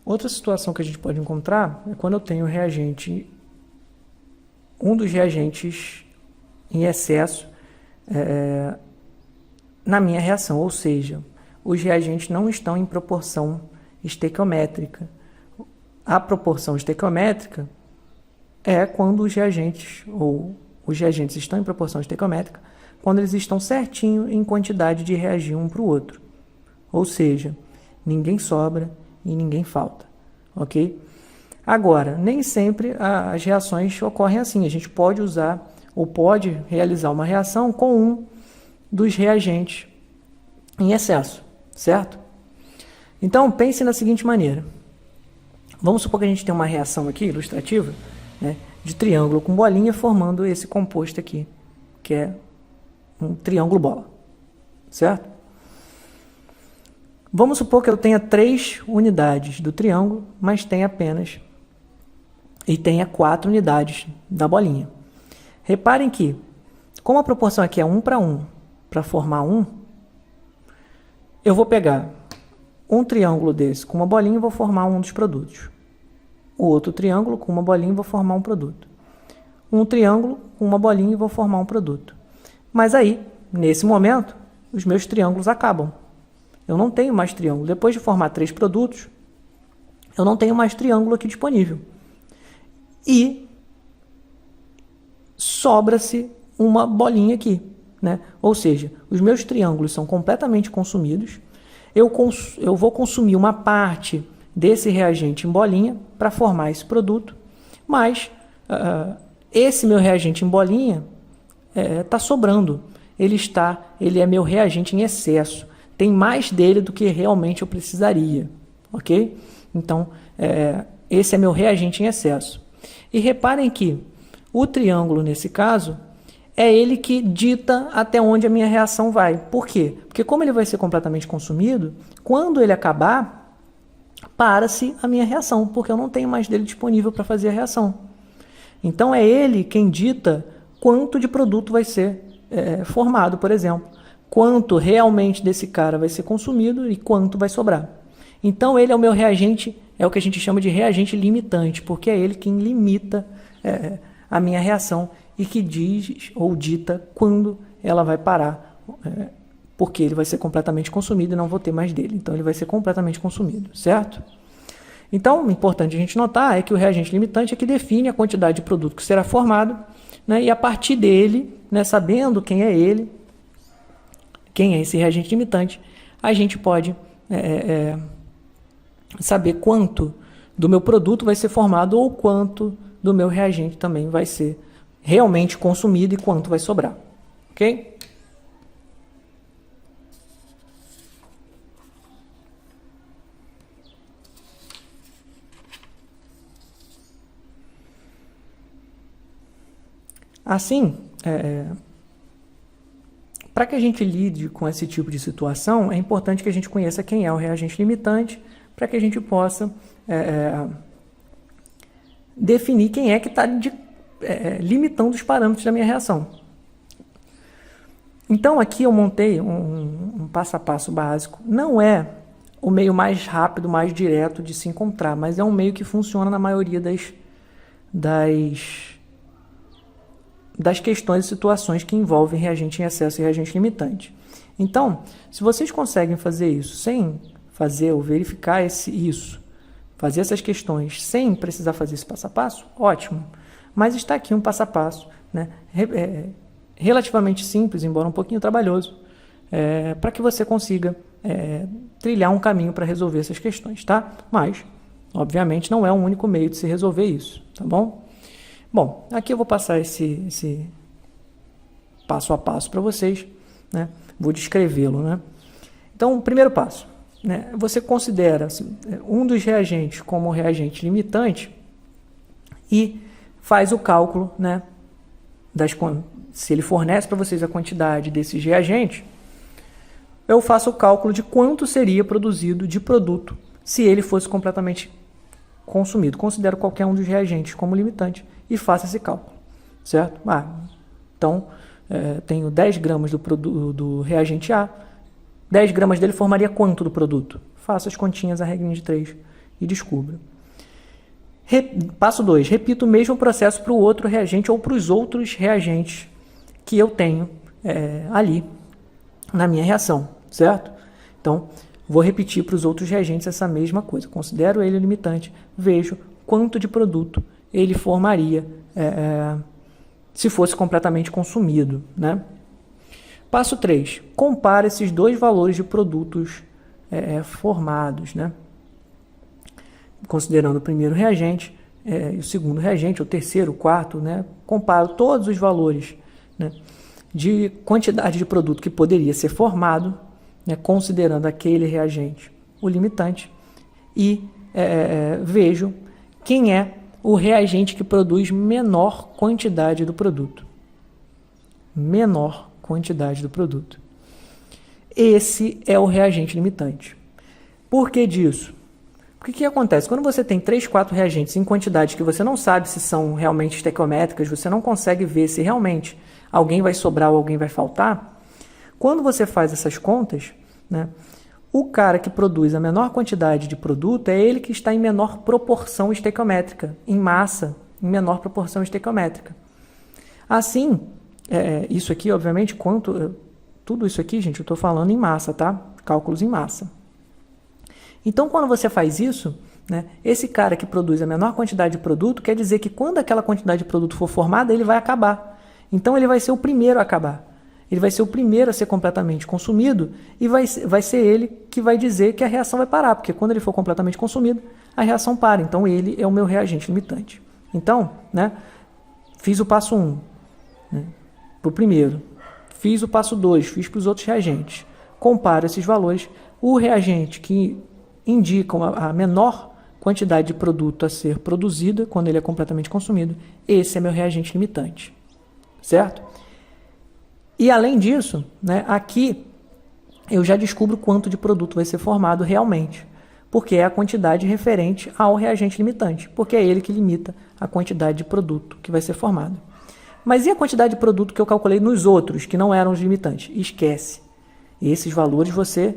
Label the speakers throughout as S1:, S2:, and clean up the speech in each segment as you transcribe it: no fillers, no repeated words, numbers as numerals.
S1: Outra situação que a gente pode encontrar é quando eu tenho reagente, um dos reagentes em excesso na minha reação, ou seja, os reagentes não estão em proporção estequiométrica. A proporção estequiométrica é quando os reagentes estão em proporção estequiométrica, quando eles estão certinho em quantidade de reagir um para o outro. Ou seja, ninguém sobra e ninguém falta, ok? Agora, nem sempre as reações ocorrem assim. A gente pode usar ou pode realizar uma reação com um dos reagentes em excesso, certo? Então, pense na seguinte maneira. Vamos supor que a gente tem uma reação aqui, ilustrativa, né, de triângulo com bolinha formando esse composto aqui, que é um triângulo bola, certo? Vamos supor que eu tenha 3 unidades do triângulo, mas tenha 4 unidades da bolinha. Reparem que, como a proporção aqui é 1 para 1, para formar um, eu vou pegar um triângulo desse com uma bolinha e vou formar um dos produtos. O outro triângulo com uma bolinha e vou formar um produto. Um triângulo com uma bolinha e vou formar um produto. Mas aí, nesse momento, os meus triângulos acabam. Eu não tenho mais triângulo. Depois de formar 3 produtos, eu não tenho mais triângulo aqui disponível. E sobra-se uma bolinha aqui, né? Ou seja, os meus triângulos são completamente consumidos. Eu vou consumir uma parte desse reagente em bolinha para formar esse produto, mas esse meu reagente em bolinha está sobrando. Ele é meu reagente em excesso. Tem mais dele do que realmente eu precisaria, ok? Então, esse é meu reagente em excesso. E reparem que o triângulo, nesse caso, é ele que dita até onde a minha reação vai. Por quê? Porque como ele vai ser completamente consumido, quando ele acabar, para-se a minha reação, porque eu não tenho mais dele disponível para fazer a reação. Então, é ele quem dita quanto de produto vai ser formado, por exemplo. Quanto realmente desse cara vai ser consumido e quanto vai sobrar. Então, ele é o meu reagente, é o que a gente chama de reagente limitante, porque é ele quem limita a minha reação e que diz ou dita quando ela vai parar, porque ele vai ser completamente consumido e não vou ter mais dele. Então, ele vai ser completamente consumido, certo? Então, o importante a gente notar é que o reagente limitante é que define a quantidade de produto que será formado, né, e a partir dele, né, sabendo quem é ele, quem é esse reagente limitante, a gente pode saber quanto do meu produto vai ser formado ou quanto do meu reagente também vai ser realmente consumido e quanto vai sobrar. Ok? Assim, para que a gente lide com esse tipo de situação, é importante que a gente conheça quem é o reagente limitante, para que a gente possa definir quem é que está limitando os parâmetros da minha reação. Então, aqui eu montei um passo a passo básico. Não é o meio mais rápido, mais direto de se encontrar, mas é um meio que funciona na maioria das questões e situações que envolvem reagente em excesso e reagente limitante. Então, se vocês conseguem fazer isso sem fazer ou verificar fazer essas questões sem precisar fazer esse passo a passo, ótimo. Mas está aqui um passo a passo, né, relativamente simples, embora um pouquinho trabalhoso, para que você consiga trilhar um caminho para resolver essas questões, tá? Mas, obviamente, não é o único meio de se resolver isso, tá bom? Bom, aqui eu vou passar esse passo a passo para vocês, né? Vou descrevê-lo, né? Então, o primeiro passo, né? Você considera um dos reagentes como reagente limitante e faz o cálculo, né, se ele fornece para vocês a quantidade desses reagentes, eu faço o cálculo de quanto seria produzido de produto se ele fosse completamente consumido. Considero qualquer um dos reagentes como limitante e faço esse cálculo, certo? Então, tenho 10 gramas do reagente A, 10 gramas dele formaria quanto do produto? Faço as continhas, a regrinha de 3, e descubro. Passo 2. Repito o mesmo processo para o outro reagente ou para os outros reagentes que eu tenho ali na minha reação, certo? Então, vou repetir para os outros reagentes essa mesma coisa. Considero ele limitante, vejo quanto de produto ele formaria se fosse completamente consumido, né? Passo 3. Compara esses dois valores de produtos formados, né? Considerando o primeiro reagente e o segundo reagente, o terceiro, o quarto, né? Comparo todos os valores, né, de quantidade de produto que poderia ser formado, né, considerando aquele reagente, o limitante, e vejo quem é o reagente que produz menor quantidade do produto. Menor quantidade do produto. Esse é o reagente limitante. Por que disso? Porque o que acontece? Quando você tem 3, 4 reagentes em quantidades que você não sabe se são realmente estequiométricas, você não consegue ver se realmente alguém vai sobrar ou alguém vai faltar, quando você faz essas contas, né, o cara que produz a menor quantidade de produto é ele que está em menor proporção estequiométrica, em massa, em menor proporção estequiométrica. Assim, isso aqui, obviamente, tudo isso aqui, gente, eu estou falando em massa, tá? Cálculos em massa. Então, quando você faz isso, né, esse cara que produz a menor quantidade de produto, quer dizer que quando aquela quantidade de produto for formada, ele vai acabar. Então, ele vai ser o primeiro a acabar. Ele vai ser o primeiro a ser completamente consumido e vai ser ele que vai dizer que a reação vai parar, porque quando ele for completamente consumido, a reação para. Então, ele é o meu reagente limitante. Então, né, fiz o passo 1, né, para o primeiro. Fiz o passo 2, fiz para os outros reagentes. Comparo esses valores. O reagente que indicam a menor quantidade de produto a ser produzida quando ele é completamente consumido, esse é meu reagente limitante, certo? E além disso, né, aqui eu já descubro quanto de produto vai ser formado realmente, porque é a quantidade referente ao reagente limitante, porque é ele que limita a quantidade de produto que vai ser formado. Mas e a quantidade de produto que eu calculei nos outros, que não eram os limitantes? Esquece. Esses valores você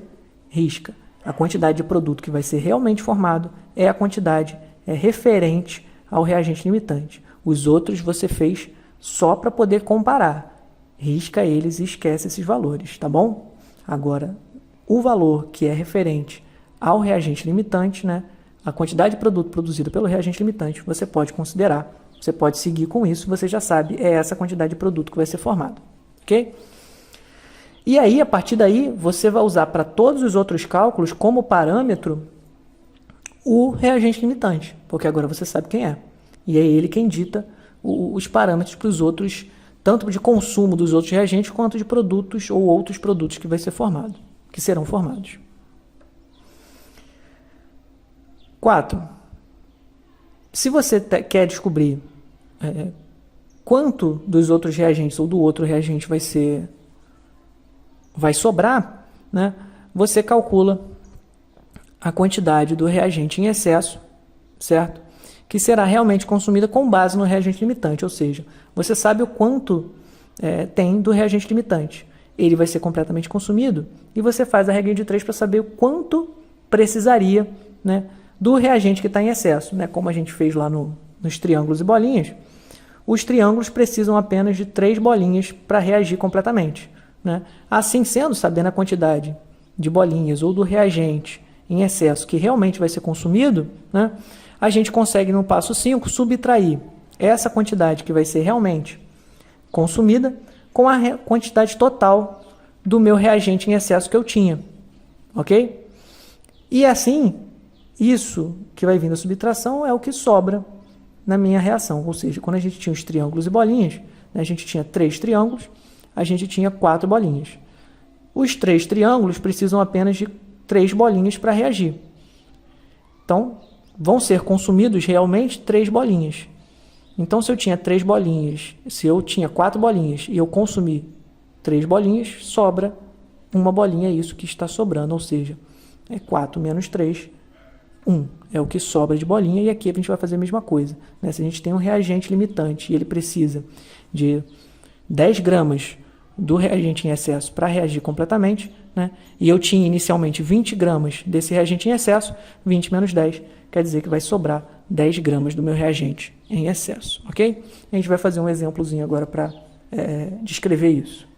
S1: risca. A quantidade de produto que vai ser realmente formado é a quantidade referente ao reagente limitante. Os outros você fez só para poder comparar. Risca eles e esquece esses valores, tá bom? Agora, o valor que é referente ao reagente limitante, né, a quantidade de produto produzida pelo reagente limitante, você pode considerar, você pode seguir com isso, você já sabe, é essa quantidade de produto que vai ser formado, ok? E aí, a partir daí, você vai usar para todos os outros cálculos como parâmetro o reagente limitante, porque agora você sabe quem é. E é ele quem dita os parâmetros para os outros, tanto de consumo dos outros reagentes, quanto de produtos ou outros produtos que vai ser formado, que serão formados. 4. Se você quer descobrir quanto dos outros reagentes ou do outro reagente vai sobrar, né, você calcula a quantidade do reagente em excesso, certo? Que será realmente consumida com base no reagente limitante, ou seja, você sabe o quanto tem do reagente limitante. Ele vai ser completamente consumido e você faz a regra de 3 para saber o quanto precisaria, né, do reagente que está em excesso, né? Como a gente fez lá nos triângulos e bolinhas, os triângulos precisam apenas de 3 bolinhas para reagir completamente, né? Assim sendo, sabendo a quantidade de bolinhas ou do reagente em excesso que realmente vai ser consumido, né, a gente consegue no passo 5 subtrair essa quantidade que vai ser realmente consumida com a quantidade total do meu reagente em excesso que eu tinha, ok? E assim, isso que vai vir da subtração é o que sobra na minha reação, ou seja, quando a gente tinha os triângulos e bolinhas, né, a gente tinha 3 triângulos, a gente tinha 4 bolinhas. Os 3 triângulos precisam apenas de 3 bolinhas para reagir. Então, vão ser consumidos realmente 3 bolinhas. Então, se eu tinha 3 bolinhas, se eu tinha 4 bolinhas e eu consumi 3 bolinhas, sobra uma bolinha, é isso que está sobrando, ou seja, 4 menos 3, 1 é o que sobra de bolinha, e aqui a gente vai fazer a mesma coisa, né? Se a gente tem um reagente limitante e ele precisa de 10 gramas do reagente em excesso para reagir completamente, né? E eu tinha inicialmente 20 gramas desse reagente em excesso, 20 menos 10, quer dizer que vai sobrar 10 gramas do meu reagente em excesso, ok? A gente vai fazer um exemplozinho agora para descrever isso.